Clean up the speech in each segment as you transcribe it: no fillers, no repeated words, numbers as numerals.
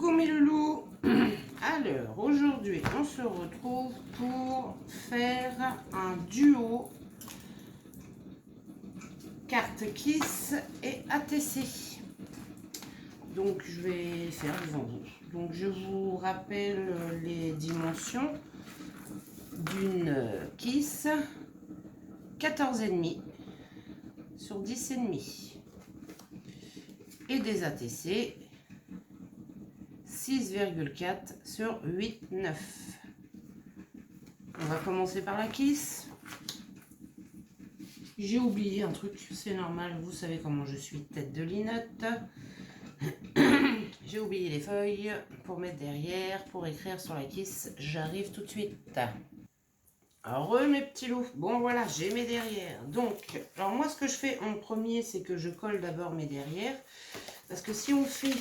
Coucou mes loulous. Alors aujourd'hui on se retrouve pour faire un duo carte Kiss et ATC. Donc je vais faire devant vous. Donc je vous rappelle les dimensions d'une Kiss 14,5 sur 10,5 et des ATC 6,4 sur 8,9. On va commencer par la Kiss. J'ai oublié un truc, c'est normal, vous savez comment je suis, tête de linotte. J'ai oublié les feuilles pour mettre derrière, pour écrire sur la Kiss. J'arrive tout de suite. Alors mes petits loups, bon voilà, j'ai mes derrières. Donc, alors moi ce que je fais en premier, c'est que je colle d'abord mes derrières. Parce que si on fait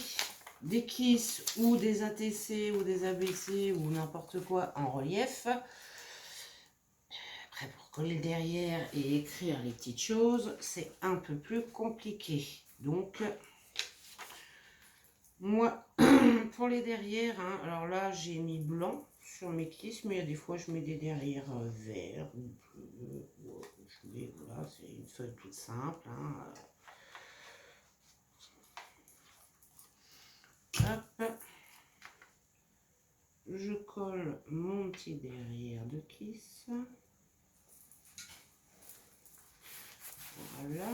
des Kiss ou des ATC ou des ABC ou n'importe quoi en relief, après pour coller derrière et écrire les petites choses, c'est un peu plus compliqué. Donc moi pour les derrière, hein, alors là j'ai mis blanc sur mes Kiss, mais il y a des fois je mets des derrières verts ou bleu, voilà, c'est une feuille toute simple, hein. Hop, je colle mon petit derrière de Kiss. Voilà.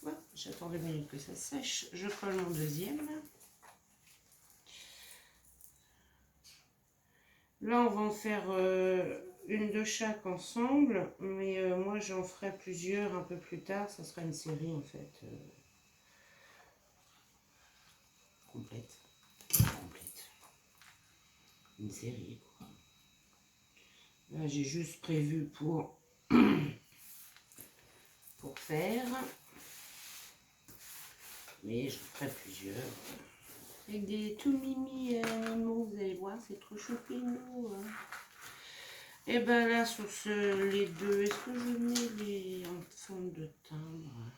Ouais, j'attends 2 minutes que ça sèche. Je colle mon deuxième. Là, on va en faire une de chaque ensemble, mais moi, j'en ferai plusieurs un peu plus tard. Ça sera une série, en fait, complète. Complète. Une série, quoi. Là, j'ai juste prévu pour faire. Mais j'en ferai plusieurs. Avec des tout mimi animaux, vous allez voir, c'est trop choupinou. Hein. Et ben là, sur les deux, est-ce que je mets les en forme de timbre?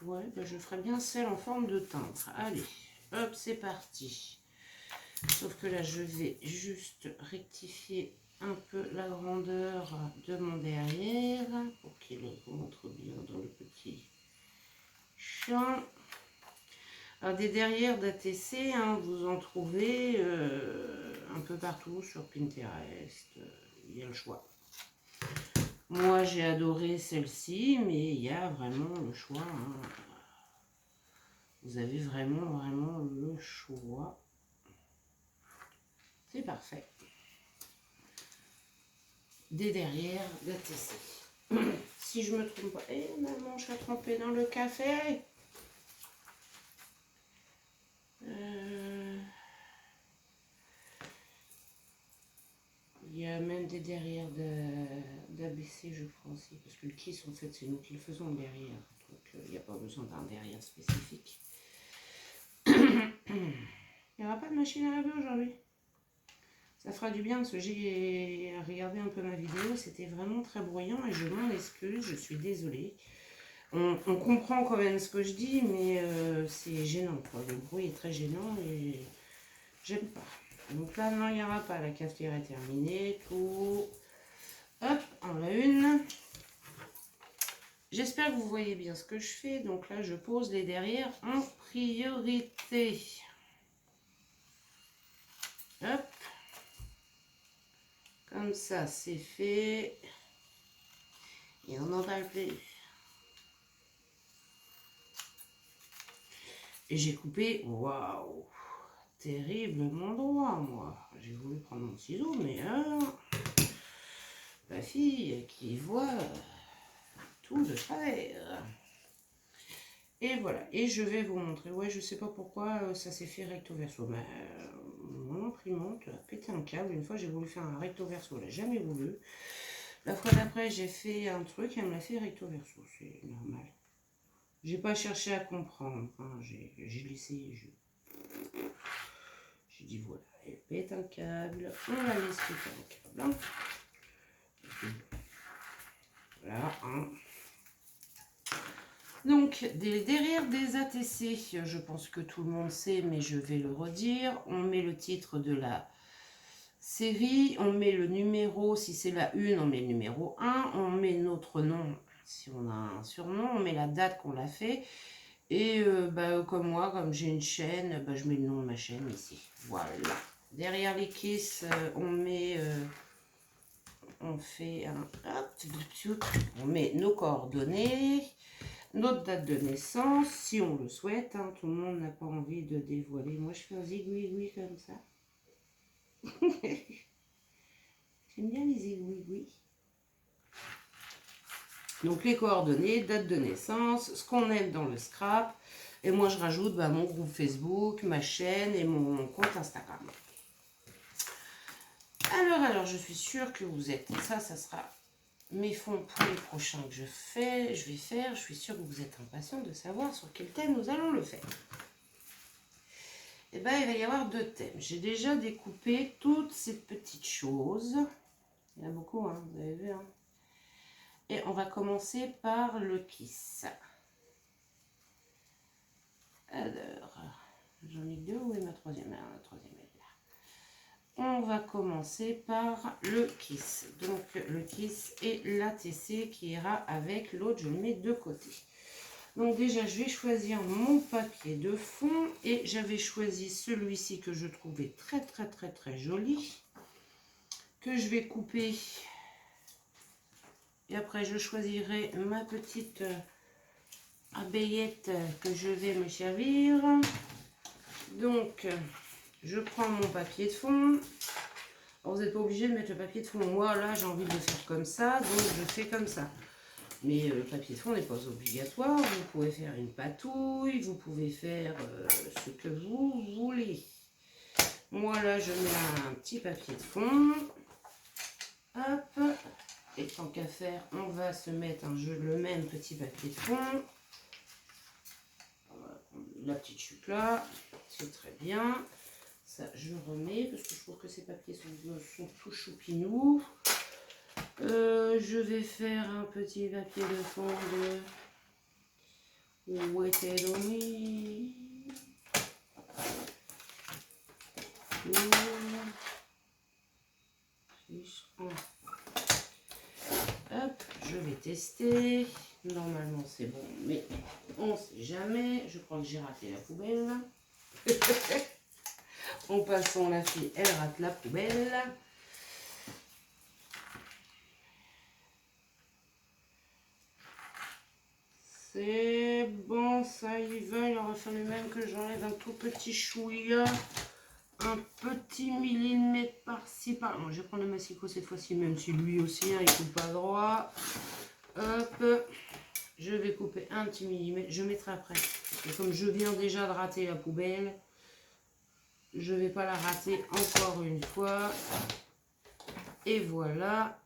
Ouais, ben je ferai bien celle en forme de timbre. Allez, hop, c'est parti. Sauf que là, je vais juste rectifier un peu la grandeur de mon derrière pour qu'il rentre bien dans le petit champ. Alors des derrières d'ATC, hein, vous en trouvez un peu partout sur Pinterest, il y a le choix. Moi j'ai adoré celle-ci, mais il y a vraiment le choix. Hein. Vous avez vraiment le choix. C'est parfait. Des derrières d'ATC. Si je me trompe pas, eh maman, je suis trempée dans le café. Il y a même des derrières d'ABC, je crois aussi. Parce que le Kiss, en fait, c'est nous qui le faisons derrière. Donc, il n'y a pas besoin d'un derrière spécifique. Il n'y aura pas de machine à laver aujourd'hui. Ça fera du bien parce que j'ai regardé un peu ma vidéo. C'était vraiment très bruyant et je m'en excuse. Je suis désolée. On comprend quand même ce que je dis, mais c'est gênant, quoi. Le bruit est très gênant et j'aime pas. Donc là, non, il n'y aura pas. La cafetière est terminée. Tout. Hop, en a une. J'espère que vous voyez bien ce que je fais. Donc là, je pose les derrières en priorité. Hop. Comme ça, c'est fait. Et on n'en parle plus. Et j'ai coupé. Waouh! Terriblement droit, moi. J'ai voulu prendre mon ciseau, mais la fille qui voit tout de travers. Et voilà. Et je vais vous montrer. Ouais, je sais pas pourquoi ça s'est fait recto verso. Mais mon imprimante a pété un câble. Une fois, j'ai voulu faire un recto verso. Elle n'a jamais voulu. La fois d'après, j'ai fait un truc. Elle me l'a fait recto verso. C'est normal. J'ai pas cherché à comprendre. Hein. J'ai laissé. J'ai dit voilà, elle pète un câble, on la laisse péter un câble. Hein. Voilà, hein. Donc, derrière des ATC, je pense que tout le monde sait, mais je vais le redire, on met le titre de la série, on met le numéro, si c'est la une, on met le numéro 1, on met notre nom, si on a un surnom, on met la date qu'on l'a fait, et comme moi, comme j'ai une chaîne, je mets le nom de ma chaîne ici, voilà. Derrière les kisses, on fait un, hop, on met nos coordonnées, notre date de naissance, si on le souhaite, hein, tout le monde n'a pas envie de dévoiler. Moi, je fais un zigouigoui comme ça. J'aime bien les zigouigouis. Donc, les coordonnées, date de naissance, ce qu'on aime dans le scrap. Et moi, je rajoute mon groupe Facebook, ma chaîne et mon compte Instagram. Alors, je suis sûre que vous êtes... Ça sera mes fonds pour les prochains que je vais faire. Je suis sûre que vous êtes impatients de savoir sur quel thème nous allons le faire. Eh bien, il va y avoir 2 thèmes. J'ai déjà découpé toutes ces petites choses. Il y en a beaucoup, hein, vous avez vu. Hein. Et on va commencer par le kiss. Alors, j'en ai 2, où est ma troisième? Alors, la troisième est là. On va commencer par le kiss. Donc, le kiss et l'ATC qui ira avec l'autre. Je le mets de côté. Donc déjà, je vais choisir mon papier de fond et j'avais choisi celui-ci que je trouvais très joli, que je vais couper. Et après, je choisirai ma petite abeillette que je vais me servir. Donc, je prends mon papier de fond. Alors, vous n'êtes pas obligé de mettre le papier de fond. Moi, là, j'ai envie de le faire comme ça, donc je fais comme ça. Mais le papier de fond n'est pas obligatoire. Vous pouvez faire une patouille, vous pouvez faire ce que vous voulez. Moi, là, je mets un petit papier de fond. Hop. Et tant qu'à faire, on va se mettre le même petit papier de fond. On va prendre la petite chute là. C'est très bien. Ça, je remets parce que je trouve que ces papiers sont tout choupinous. Je vais faire un petit papier de fond de Wet It On Me. Hop, je vais tester. Normalement c'est bon, mais on ne sait jamais. Je crois que j'ai raté la poubelle. En passant, la fille, elle rate la poubelle. C'est bon, ça y va. Il aura fallu même que j'enlève un tout petit chouïa. Un petit millimètre par-ci, par... Bon, je vais prendre le massicot cette fois-ci, même si lui aussi, hein, il coupe pas droit. Hop. Je vais couper un petit millimètre. Je mettrai après. Et comme je viens déjà de rater la poubelle, je ne vais pas la rater encore une fois. Et voilà.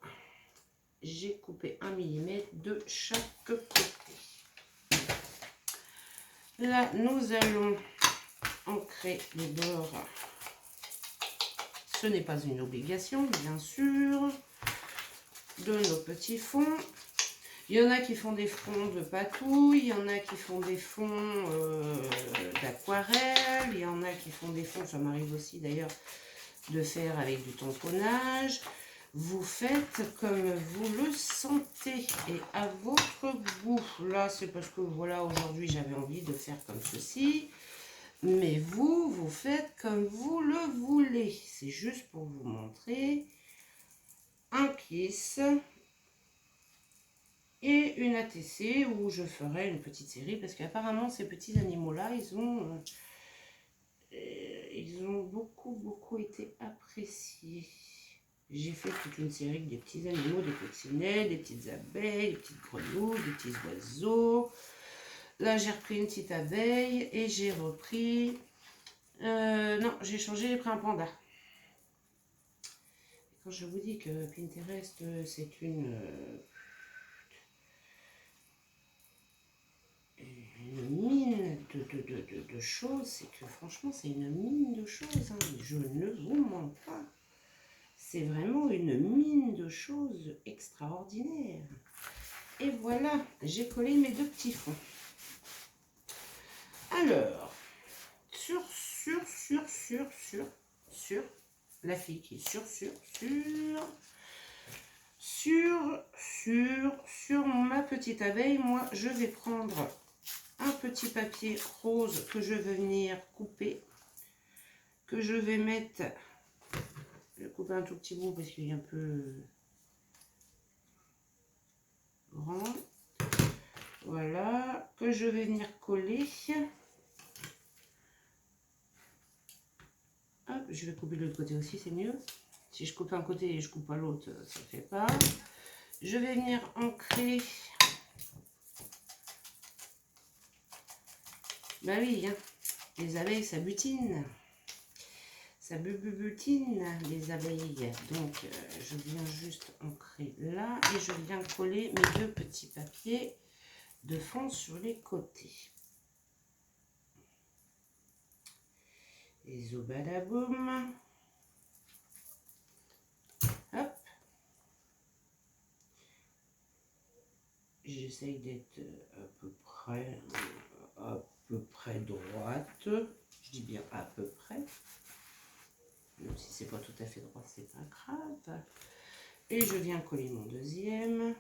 J'ai coupé 1 millimètre de chaque côté. Là, nous allons ancrer les bords. Ce n'est pas une obligation, bien sûr, de nos petits fonds. Il y en a qui font des fonds de patouille, il y en a qui font des fonds d'aquarelle, il y en a qui font des fonds, ça m'arrive aussi d'ailleurs de faire avec du tamponnage. Vous faites comme vous le sentez et à votre goût. Là, c'est parce que voilà, aujourd'hui, j'avais envie de faire comme ceci. Mais vous, vous faites comme vous le voulez. C'est juste pour vous montrer un kiss et une ATC où je ferai une petite série. Parce qu'apparemment, ces petits animaux-là, ils ont beaucoup été appréciés. J'ai fait toute une série avec des petits animaux, des coccinelles, des petites abeilles, des petites grenouilles, des petits oiseaux. Là, j'ai repris une petite abeille et j'ai repris... non, j'ai changé, j'ai pris un panda. Quand je vous dis que Pinterest, c'est une mine de choses, c'est que franchement, c'est une mine de choses. Hein. Je ne vous mens pas. C'est vraiment une mine de choses extraordinaires. Et voilà, j'ai collé mes 2 petits fonds. Alors, sur la fille qui est sur ma petite abeille, moi je vais prendre un petit papier rose que je vais venir couper, que je vais mettre, je vais couper un tout petit bout parce qu'il est un peu grand, voilà, que je vais venir coller. Hop, je vais couper de l'autre côté aussi, c'est mieux. Si je coupe un côté et je coupe à l'autre, ça ne fait pas. Je vais venir ancrer. Bah oui, hein, les abeilles, ça butine. Ça butine, les abeilles. Donc, je viens juste ancrer là. Et je viens coller mes deux petits papiers de fond sur les côtés. Et zobadaboum. Hop. J'essaye d'être à peu près droite. Je dis bien à peu près. Même si c'est pas tout à fait droit, c'est pas grave. Et je viens coller mon deuxième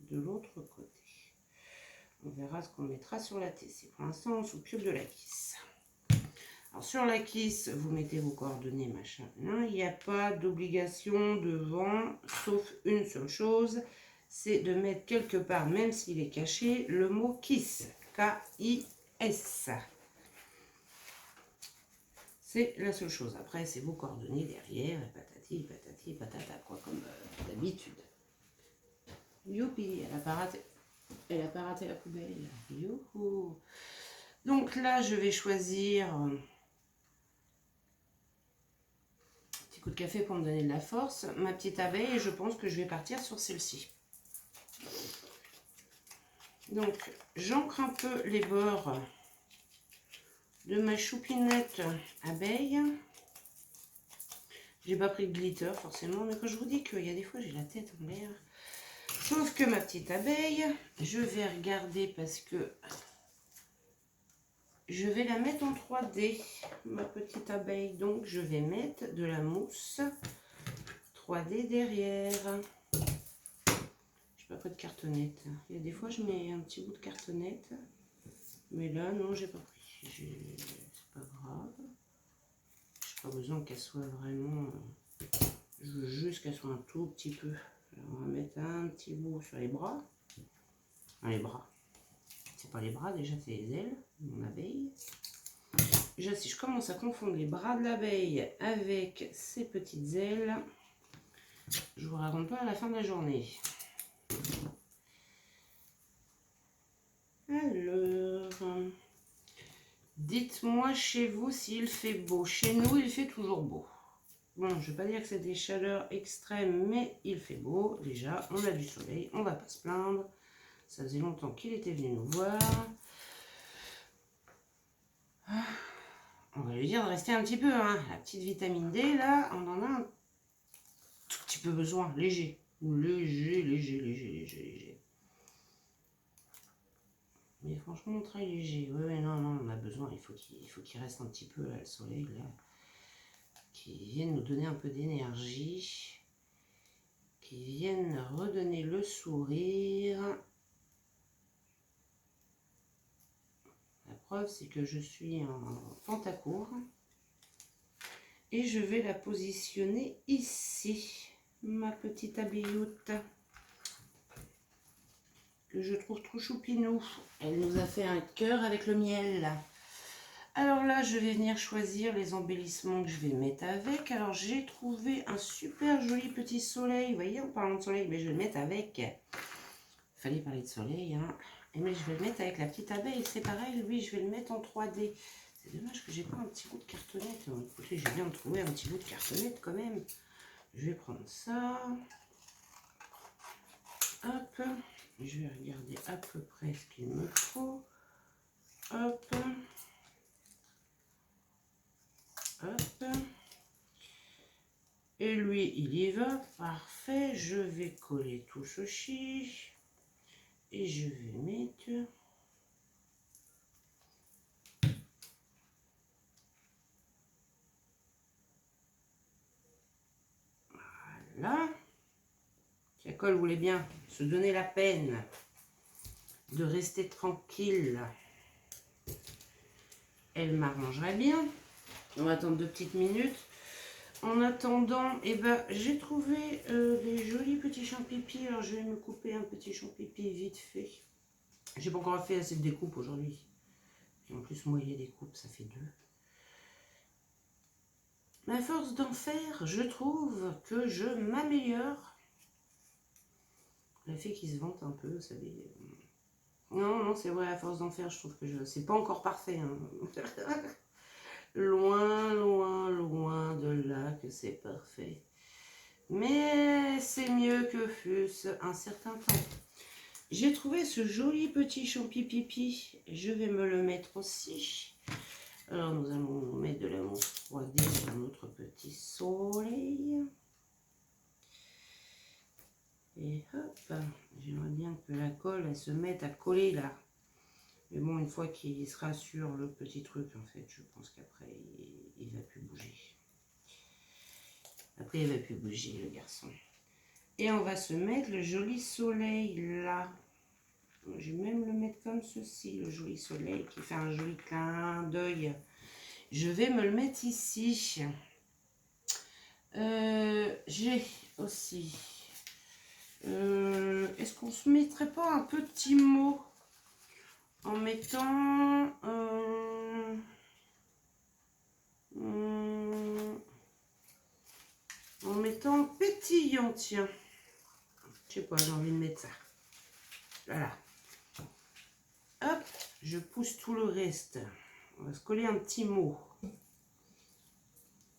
de l'autre côté. On verra ce qu'on mettra sur la TC. Pour l'instant, on s'occupe de la kiss. Alors sur la kiss, vous mettez vos coordonnées, machin. Non, il n'y a pas d'obligation devant, sauf une seule chose, c'est de mettre quelque part, même s'il est caché, le mot kiss. K-I-S. C'est la seule chose. Après, c'est vos coordonnées derrière, et patati, patata, quoi, comme d'habitude. Youpi, elle a pas raté. Elle a pas raté la poubelle. Youhou. Donc là, je vais choisir un petit coup de café pour me donner de la force. Ma petite abeille, et je pense que je vais partir sur celle-ci. Donc, j'ancre un peu les bords de ma choupinette abeille. J'ai pas pris de glitter forcément, mais quand je vous dis qu'il y a des fois j'ai la tête en l'air. Sauf que ma petite abeille, je vais regarder parce que je vais la mettre en 3D, ma petite abeille. Donc je vais mettre de la mousse 3D derrière. J'ai pas pris de cartonnette. Il y a des fois je mets un petit bout de cartonnette, mais là non, j'ai pas pris. C'est pas grave. J'ai pas besoin qu'elle soit vraiment. Je veux juste qu'elle soit un tout petit peu. Alors, on va mettre un petit bout sur les bras. Enfin, les bras. C'est pas les bras, déjà c'est les ailes de mon abeille. Déjà, si je commence à confondre les bras de l'abeille avec ses petites ailes, je vous raconte pas à la fin de la journée. Alors, dites-moi chez vous s'il fait beau. Chez nous, il fait toujours beau. Bon, je ne vais pas dire que c'est des chaleurs extrêmes, mais il fait beau. Déjà, on a du soleil, on va pas se plaindre. Ça faisait longtemps qu'il était venu nous voir. On va lui dire de rester un petit peu. Hein. La petite vitamine D, là, on en a un tout petit peu besoin. Léger. Léger. Mais franchement, très léger. Ouais, non, on a besoin. Il faut qu'il reste un petit peu, là, le soleil, là. Qui vienne nous donner un peu d'énergie. Qui viennent redonner le sourire. La preuve, c'est que je suis en pentacourt. Et je vais la positionner ici, ma petite abeilloute. Que je trouve trop choupinou. Elle nous a fait un cœur avec le miel. Alors là, je vais venir choisir les embellissements que je vais mettre avec. Alors, j'ai trouvé un super joli petit soleil. Vous voyez, en parlant de soleil, mais je vais le mettre avec. Il fallait parler de soleil, hein. Mais je vais le mettre avec la petite abeille. C'est pareil, lui, je vais le mettre en 3D. C'est dommage que j'ai pas un petit bout de cartonnette. Écoutez, je viens de trouver un petit bout de cartonnette quand même. Je vais prendre ça. Hop. Je vais regarder à peu près ce qu'il me faut. Hop. Hop. Et lui, il y va. Parfait. Je vais coller tout ceci. Et je vais mettre colle voulait bien se donner la peine de rester tranquille, elle m'arrangerait bien. On va attendre 2 petites minutes. En attendant, eh ben, j'ai trouvé des jolis petits champipi. Alors, je vais me couper un petit champipi vite fait. J'ai pas encore fait assez de découpe aujourd'hui. Et en plus, moyer découpe, ça fait 2. Mais à force d'en faire, je trouve que je m'améliore. La fille qui se vante un peu, vous savez. Non, non, c'est vrai, à force d'en faire, je trouve que c'est pas encore parfait. Hein. Loin, loin, loin de là que c'est parfait. Mais c'est mieux que fût-ce un certain temps. J'ai trouvé ce joli petit champi-pipi. Je vais me le mettre aussi. Alors, nous allons mettre de la mousse 3D sur notre petit soleil. Et hop, j'aimerais bien que la colle elle se mette à coller là. Mais bon, une fois qu'il sera sur le petit truc, en fait, je pense qu'après, il va plus bouger. Après, il va plus bouger, le garçon. Et on va se mettre le joli soleil là. Je vais même le mettre comme ceci, le joli soleil qui fait un joli clin d'œil. Je vais me le mettre ici. J'ai aussi... Est-ce qu'on se mettrait pas un petit mot en mettant... en mettant pétillant, tiens. Je sais pas, j'ai envie de mettre ça. Voilà. Hop, je pousse tout le reste. On va se coller un petit mot.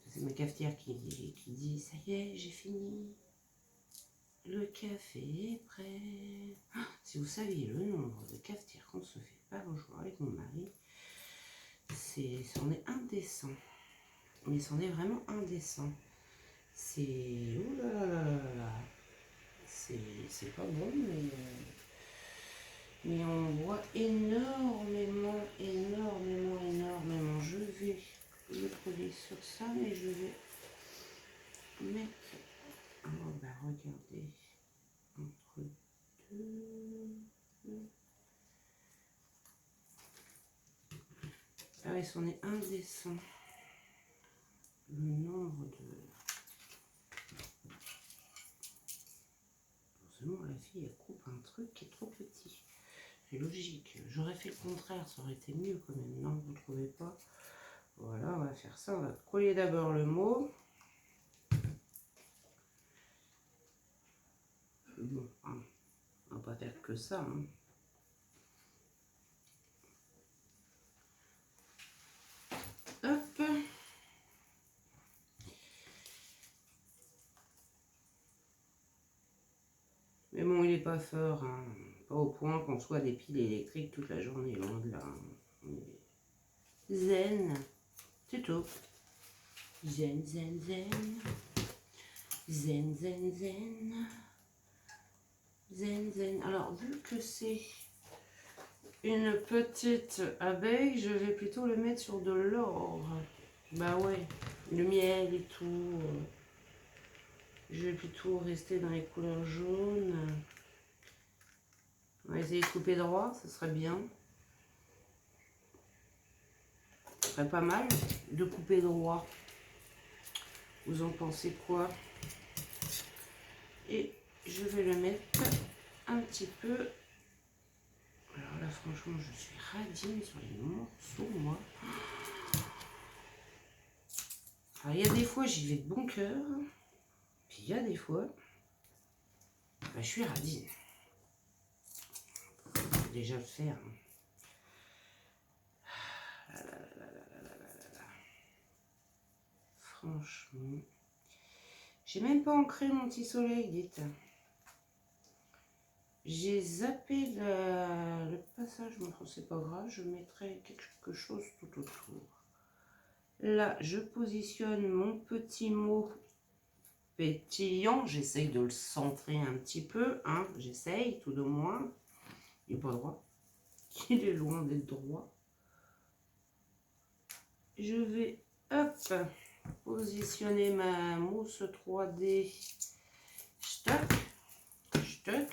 C'est ma cafetière qui dit, ça y est, j'ai fini. Le café est prêt. Ah, si vous saviez le nombre de cafetières qu'on se fait par jour avec mon mari, c'en est indécent. Mais c'en est vraiment indécent. C'est... Oh là là là là là. C'est pas bon, mais on voit énormément, énormément, énormément. Je vais le coller sur ça, mais je vais mettre... Oh bah regardez, entre deux... Ah oui, c'en est indécent. Le nombre de... Forcément, la fille, elle coupe un truc qui est trop petit. C'est logique. J'aurais fait le contraire, ça aurait été mieux quand même. Non, vous ne trouvez pas? Voilà, on va faire ça. On va coller d'abord le mot. Bon, hein, on va pas faire que ça. Hein. Hop. Mais bon, il n'est pas fort. Hein. Pas au point qu'on soit des piles électriques toute la journée. Loin de là. Hein. Zen. C'est tout. Zen, zen, zen. Zen, zen, zen. Zen, zen. Alors, vu que c'est une petite abeille, je vais plutôt le mettre sur de l'or. Bah ouais, le miel et tout. Je vais plutôt rester dans les couleurs jaunes. On va essayer de couper droit, ça serait bien. Ce serait pas mal de couper droit. Vous en pensez quoi? Et je vais le mettre un petit peu. Alors là, franchement, je suis radine sur les morceaux, moi. Alors, il y a des fois, j'y vais de bon cœur. Puis il y a des fois, bah, je suis radine. Faut déjà le faire. Franchement. J'ai même pas ancré mon petit soleil, dites. J'ai zappé le passage, mais c'est pas grave, je mettrai quelque chose tout autour. Là, je positionne mon petit mot pétillant. J'essaye de le centrer un petit peu, hein. J'essaye tout de moins. Il n'est pas droit. Il est loin d'être droit. Je vais, hop, positionner ma mousse 3D stock. Tuc.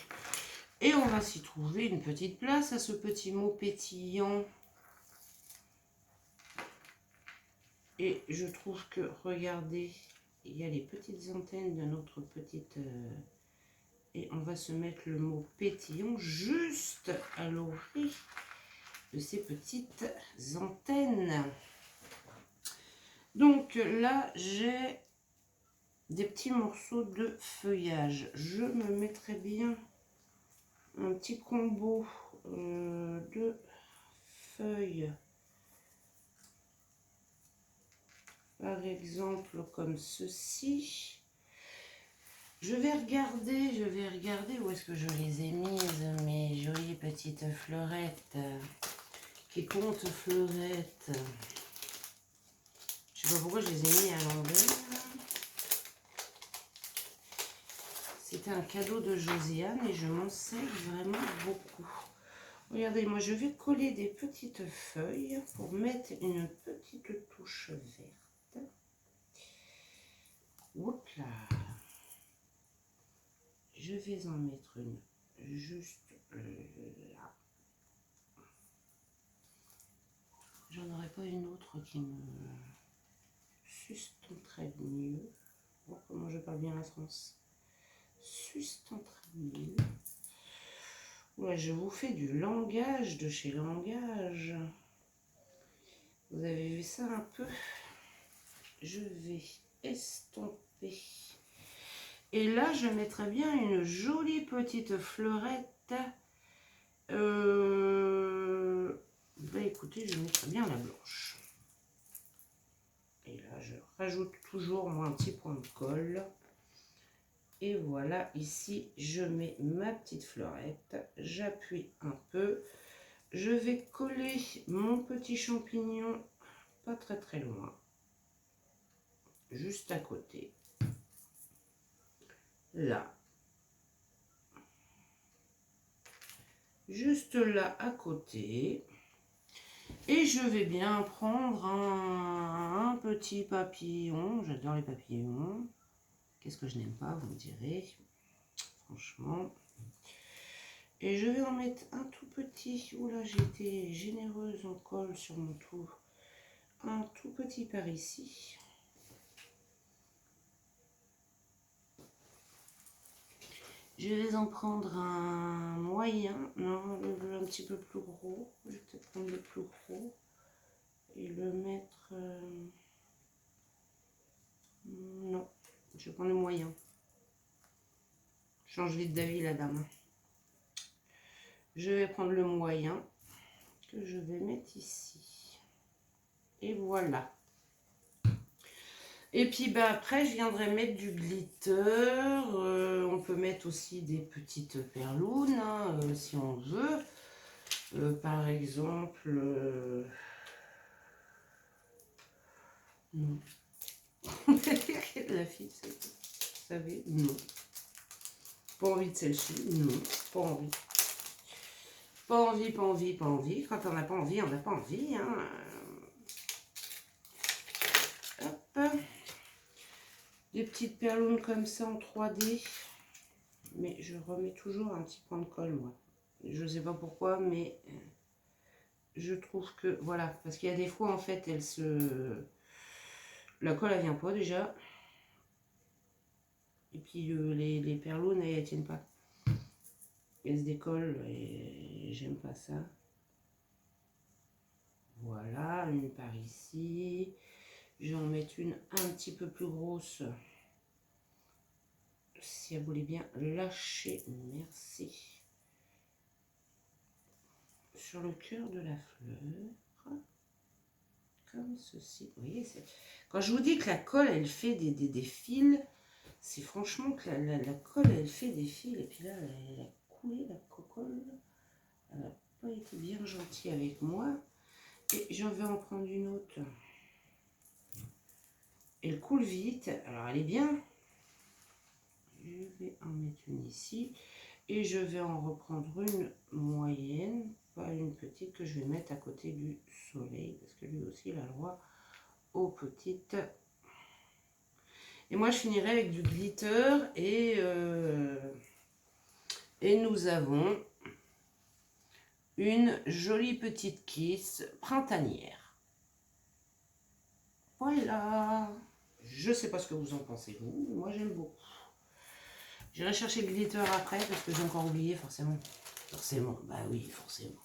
Et on va s'y trouver une petite place à ce petit mot pétillant. Et je trouve que, regardez, il y a les petites antennes de notre petite... et on va se mettre le mot pétillant juste à l'origine de ces petites antennes. Donc là, j'ai des petits morceaux de feuillage. Je me mettrai bien un petit combo de feuilles. Par exemple, comme ceci. Je vais regarder où est-ce que je les ai mises, mes jolies petites fleurettes. Qui comptent fleurettes. Je sais pas pourquoi je les ai mis à l'envers. C'était un cadeau de Josiane et je m'en sers vraiment beaucoup. Regardez, moi je vais coller des petites feuilles pour mettre une petite touche verte. Oups là. Je vais en mettre une juste là. J'en aurais pas une autre qui me sustenterait mieux. Bon, comment je parle bien la France. Sustenterait mieux. Ouais, je vous fais du langage de chez Langage. Vous avez vu ça un peu? Je vais estomper. Et là, je mettrai bien une jolie petite fleurette. Bah écoutez, je mettrai bien la blanche. Et là, je rajoute toujours moi un petit point de colle. Et voilà, ici, je mets ma petite fleurette. J'appuie un peu. Je vais coller mon petit champignon pas très très loin. Juste à côté. Là. Juste là à côté. Et je vais bien prendre un petit papillon. J'adore les papillons. Qu'est-ce que je n'aime pas, vous me direz. Franchement. Et je vais en mettre un tout petit. Oula, j'ai été généreuse en colle sur mon tour. Un tout petit par ici. Je vais en prendre un moyen. Non, un petit peu plus gros. Je vais peut-être prendre le plus gros. Et le mettre... non, je vais prendre le moyen. Change vite d'avis la dame. Je vais prendre le moyen que je vais mettre ici. Et voilà. Et puis bah, après, je viendrai mettre du glitter. On peut mettre aussi des petites perlounes hein, si on veut. Par exemple... non. La fille, vous savez, non. Pas envie de celle-ci, non. Pas envie. Pas envie, pas envie, pas envie. Quand on n'a pas envie, on n'a pas envie. Hein. Hop. Des petites perlounes comme ça en 3D. Mais je remets toujours un petit point de colle, moi. Je ne sais pas pourquoi, mais je trouve que... Voilà, parce qu'il y a des fois, en fait, elle se... La colle, elle vient pas déjà. Et puis, les perlounes, elles ne tiennent pas. Elles se décollent et j'aime pas ça. Voilà, une par ici. Je vais en mettre une un petit peu plus grosse. Si elle voulait bien lâcher, merci. Sur le cœur de la fleur. Comme ceci. Vous voyez, quand je vous dis que la colle, elle fait des fils, c'est franchement que la colle, elle fait des fils. Et puis là, elle a coulé la cocolle. Elle n'a pas été bien gentille avec moi. Et j'en vais en prendre une autre. Elle coule vite. Alors, elle est bien. Je vais en mettre une ici. Et je vais en reprendre une moyenne. Pas une petite que je vais mettre à côté du soleil. Parce que lui aussi, il a le droit aux petites. Et moi, je finirai avec du glitter. Et Et nous avons une jolie petite kiss printanière. Voilà. Je sais pas ce que vous en pensez, vous. Moi, j'aime beaucoup. J'irai chercher le glitter après parce que j'ai encore oublié, forcément. Forcément, bah oui, forcément.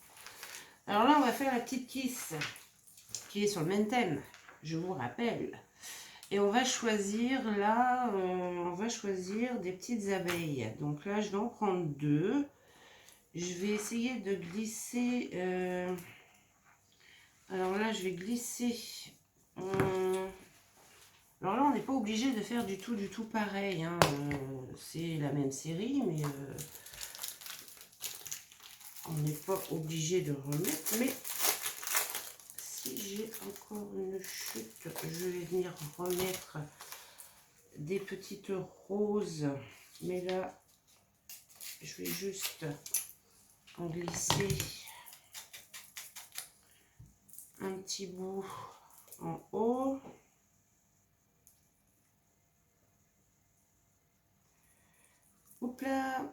Alors là, on va faire la petite kiss qui est sur le même thème, je vous rappelle. Et on va choisir là, on va choisir des petites abeilles. Donc là, je vais en prendre 2. Je vais essayer de glisser. Alors là, je vais glisser. Alors là, on n'est pas obligé de faire du tout pareil, hein. C'est la même série, mais on n'est pas obligé de remettre. Mais si j'ai encore une chute, je vais venir remettre des petites roses. Mais là, je vais juste en glisser un petit bout en haut. Hop là.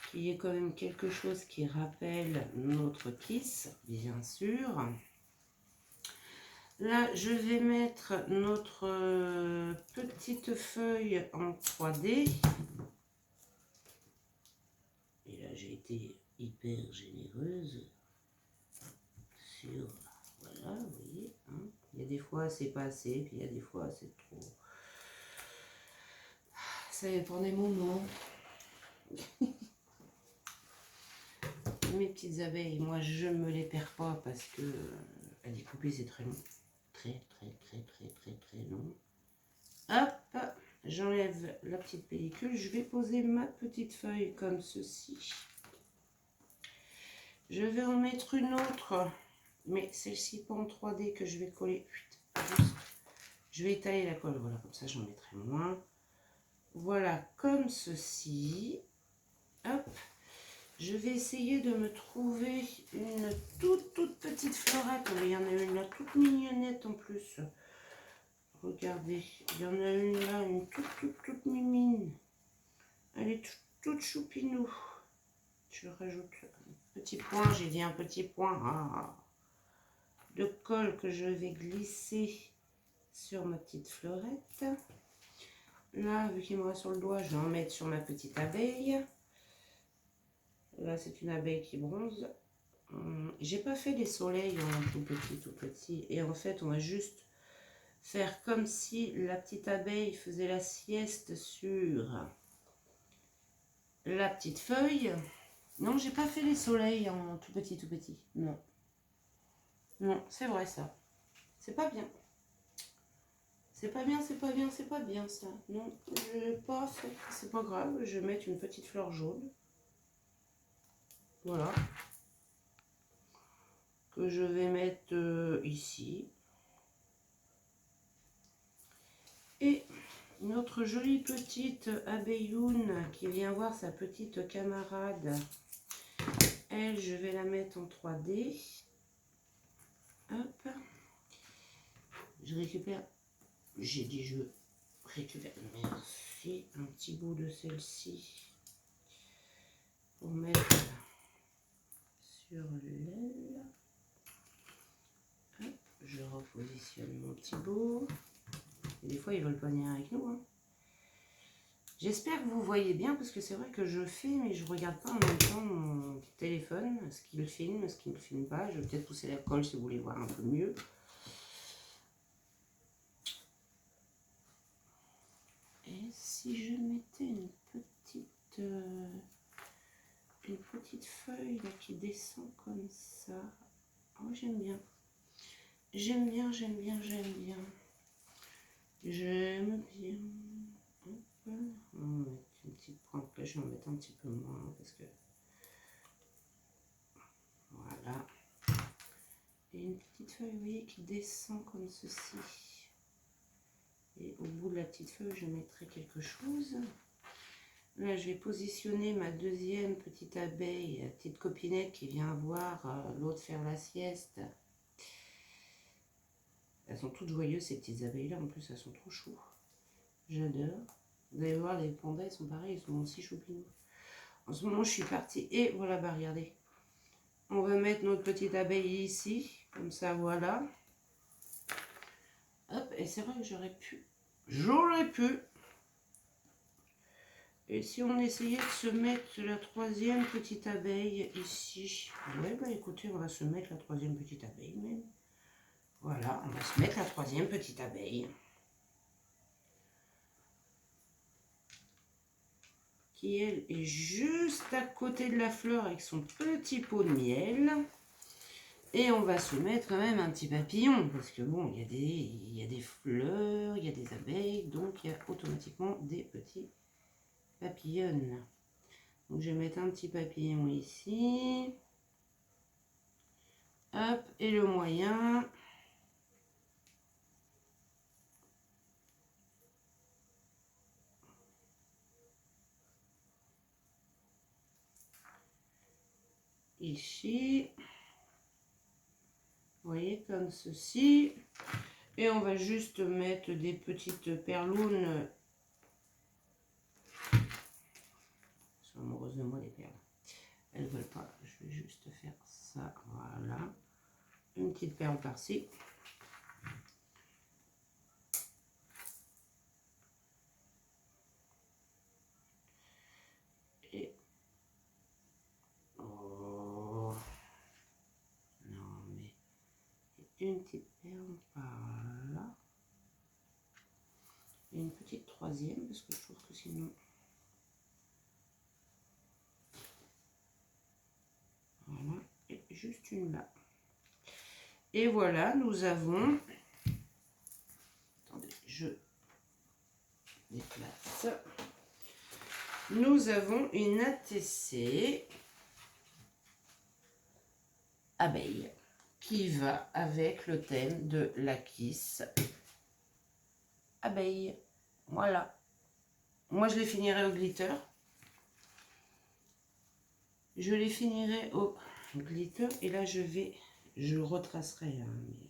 Qu'il y ait quand même quelque chose qui rappelle notre kiss, bien sûr. Là, je vais mettre notre petite feuille en 3D. Et là, j'ai été hyper généreuse sur... Voilà, vous voyez. Hein. Il y a des fois, c'est pas assez, puis il y a des fois, c'est trop. Ça dépend des moments. Mes petites abeilles, moi, je ne me les perds pas parce que à découper, c'est très long. Très long. Hop, j'enlève la petite pellicule. Je vais poser ma petite feuille comme ceci. Je vais en mettre une autre, mais celle-ci pas en 3D que je vais coller. Juste, je vais étaler la colle, voilà, comme ça j'en mettrai moins. Voilà, comme ceci. Hop, je vais essayer de me trouver une toute petite fleurette. Il y en a une là, toute mignonnette en plus. Regardez, il y en a une là, une toute mimine. Elle est toute choupinou. Je rajoute un petit point, j'ai dit un petit point de colle que je vais glisser sur ma petite fleurette. Là, vu qu'il me reste sur le doigt, je vais en mettre sur ma petite abeille. Là, c'est une abeille qui bronze. J'ai pas fait les soleils en tout petit. Et en fait, on va juste faire comme si la petite abeille faisait la sieste sur la petite feuille. Non, j'ai pas fait les soleils en tout petit. Non. Non, c'est vrai ça. C'est pas bien. C'est pas bien ça. Non, je l'ai pas fait. C'est pas grave, je vais mettre une petite fleur jaune. Voilà. Que je vais mettre ici. Et notre jolie petite abeilloune qui vient voir sa petite camarade. Elle, je vais la mettre en 3D. Hop. Je récupère. J'ai dit je récupère. Merci. Un petit bout de celle-ci. Pour mettre sur l'aile. Je repositionne mon petit bout. Et des fois, ils veulent pas venir avec nous. Hein. J'espère que vous voyez bien, parce que c'est vrai que je fais, mais je regarde pas en même temps mon petit téléphone, ce qu'il filme, ce qu'il ne filme pas. Je vais peut-être pousser la colle si vous voulez voir un peu mieux. Et si je mettais une petite feuille là, qui descend comme ça. Oh, j'aime bien. J'aime bien. J'aime bien. On va mettre une petite pointe là, je vais en mettre un petit peu moins parce que voilà. Et une petite feuille, vous voyez, qui descend comme ceci. Et au bout de la petite feuille, je mettrai quelque chose. Là, je vais positionner ma deuxième petite abeille, la petite copinette qui vient voir l'autre faire la sieste. Elles sont toutes joyeuses, ces petites abeilles-là. En plus, elles sont trop choues. J'adore. Vous allez voir, les pandas, ils sont pareils, ils sont aussi choupinous. En ce moment, je suis partie et voilà, bah regardez. On va mettre notre petite abeille ici, comme ça, voilà. Hop, et c'est vrai que j'aurais pu. Et si on essayait de se mettre la troisième petite abeille ici. Ouais, bah écoutez, on va se mettre la troisième petite abeille même. Voilà, on va se mettre la troisième petite abeille. Qui, elle, est juste à côté de la fleur avec son petit pot de miel. Et on va se mettre quand même un petit papillon, parce que bon, il y a des fleurs, il y a des abeilles, donc il y a automatiquement des petits papillons. Donc je vais mettre un petit papillon ici. Hop, et le moyen. Ici. Vous voyez, comme ceci. Et on va juste mettre des petites perlounes. Elles sont amoureuses de moi, les perles. Elles ne veulent pas. Je vais juste faire ça. Voilà. Une petite perle par-ci. Et... oh. Non, mais... une petite perle par là. Et une petite troisième, parce que je trouve que sinon... voilà. Et juste une là. Et voilà, nous avons... attendez, je déplace. Nous avons une ATC abeille qui va avec le thème de la kiss abeille. Voilà. Moi, je les finirai au glitter. Je les finirai au glitter. Et là, je retracerai. Hein, mais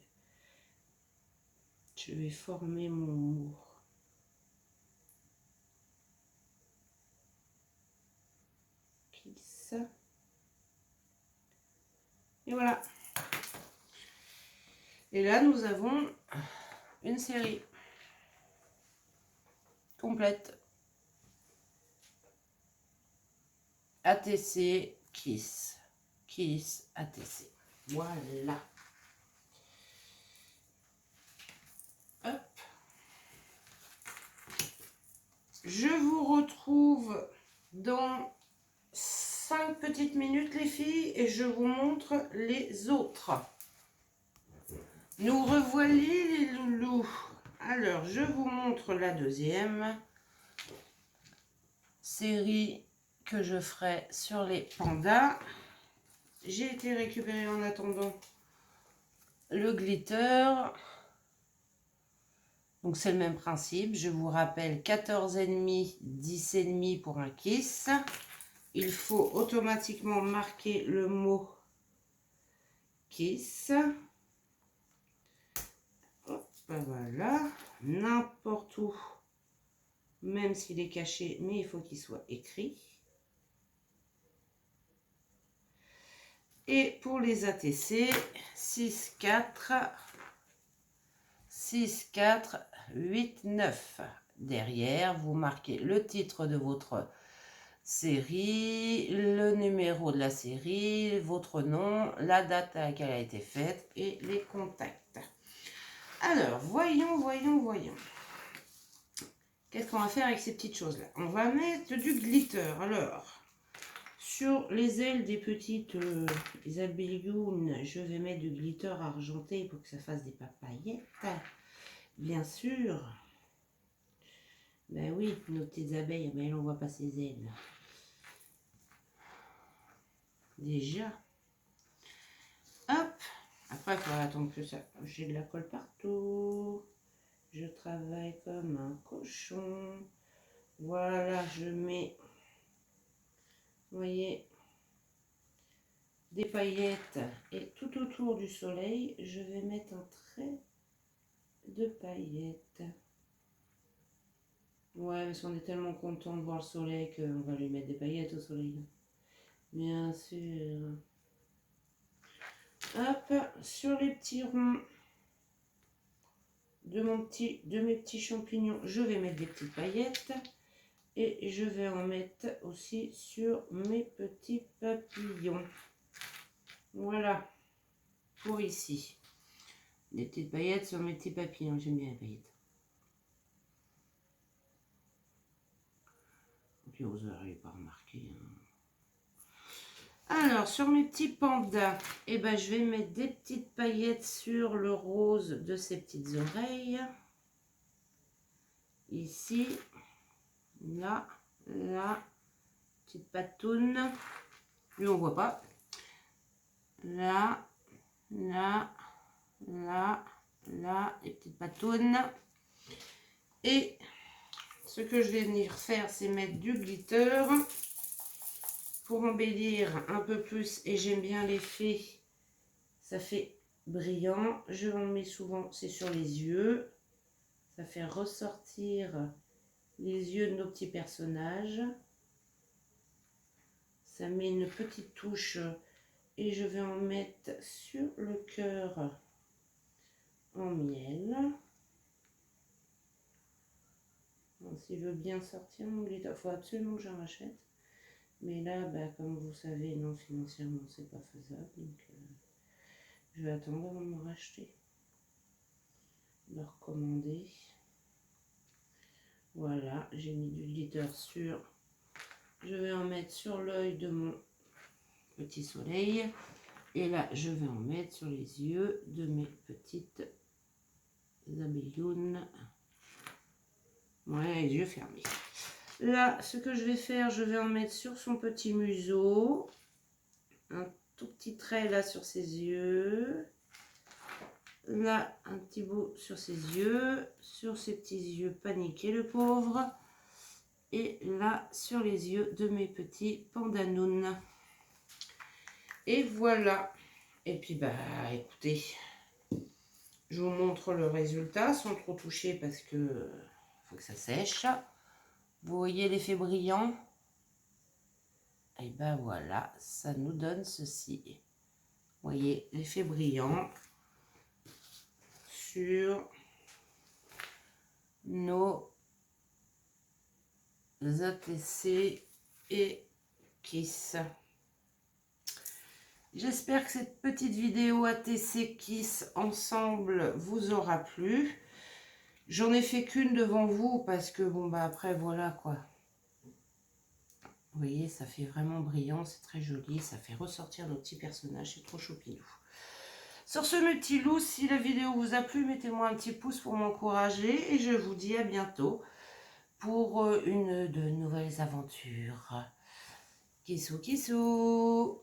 je vais former mon mot. Kiss. Et voilà. Et là, nous avons une série complète. ATC, Kiss. Kiss, ATC. Voilà. Hop. Je vous retrouve dans 5 petites minutes, les filles, et je vous montre les autres. Nous revoilà les loulous. Alors, je vous montre la deuxième série que je ferai sur les pandas. J'ai été récupérer en attendant le glitter. Donc, c'est le même principe. Je vous rappelle 14,5, 10,5 pour un kiss. Il faut automatiquement marquer le mot kiss. Hop, voilà. N'importe où. Même s'il est caché, mais il faut qu'il soit écrit. Et pour les ATC, 6, 4, 6, 4, 8, 9. Derrière, vous marquez le titre de votre série, le numéro de la série, votre nom, la date à laquelle elle a été faite et les contacts. Alors, voyons. Qu'est-ce qu'on va faire avec ces petites choses-là? On va mettre du glitter. Alors, sur les ailes des petites abellounes, je vais mettre du glitter argenté pour que ça fasse des papayettes. Bien sûr. Ben oui, nos petites abeilles, mais elles, on voit pas ses ailes. Déjà. Hop. Après, il faudra attendre que ça. J'ai de la colle partout. Je travaille comme un cochon. Voilà, je mets, vous voyez, des paillettes. Et tout autour du soleil, je vais mettre un trait de paillettes. Ouais, parce qu'on est tellement content de voir le soleil qu'on va lui mettre des paillettes au soleil. Bien sûr. Hop, sur les petits ronds de mes petits champignons, je vais mettre des petites paillettes. Et je vais en mettre aussi sur mes petits papillons. Voilà, pour ici. Des petites paillettes sur mes petits papillons, j'aime bien les paillettes. Et puis vous n'aurez pas remarqué. Alors, sur mes petits pandas, eh ben, je vais mettre des petites paillettes sur le rose de ces petites oreilles. Ici, là, là, petite patoune. Lui, on voit pas. Là, là, là, là, les petites patounes. Et ce que je vais venir faire, c'est mettre du glitter pour embellir un peu plus. Et j'aime bien l'effet, ça fait brillant. Je en mets souvent, c'est sur les yeux. Ça fait ressortir les yeux de nos petits personnages. Ça met une petite touche et je vais en mettre sur le cœur en miel. S'il veut bien sortir mon glitter, il faut absolument que j'en rachète. Mais là, bah, comme vous savez, non, financièrement, c'est pas faisable. Donc, je vais attendre avant de me racheter. Le recommander. Voilà, j'ai mis du glitter sur. Je vais en mettre sur l'œil de mon petit soleil. Et là, je vais en mettre sur les yeux de mes petites abellounes. Ouais, les yeux fermés. Là, ce que je vais faire, je vais en mettre sur son petit museau. Un tout petit trait là sur ses yeux. Là, un petit bout sur ses yeux. Sur ses petits yeux paniqués, le pauvre. Et là, sur les yeux de mes petits pandanounes. Et voilà. Et puis, bah, écoutez, je vous montre le résultat sans trop toucher parce que faut que ça sèche. Vous voyez l'effet brillant? Et ben voilà, ça nous donne ceci. Vous voyez l'effet brillant sur nos ATC et Kiss. J'espère que cette petite vidéo ATC Kiss ensemble vous aura plu. J'en ai fait qu'une devant vous parce que bon bah après voilà quoi. Vous voyez, ça fait vraiment brillant, c'est très joli, ça fait ressortir nos petits personnages, c'est trop choupinou. Sur ce, mes petits loups, si la vidéo vous a plu, mettez-moi un petit pouce pour m'encourager et je vous dis à bientôt pour une de nouvelles aventures. Kissou, kissou!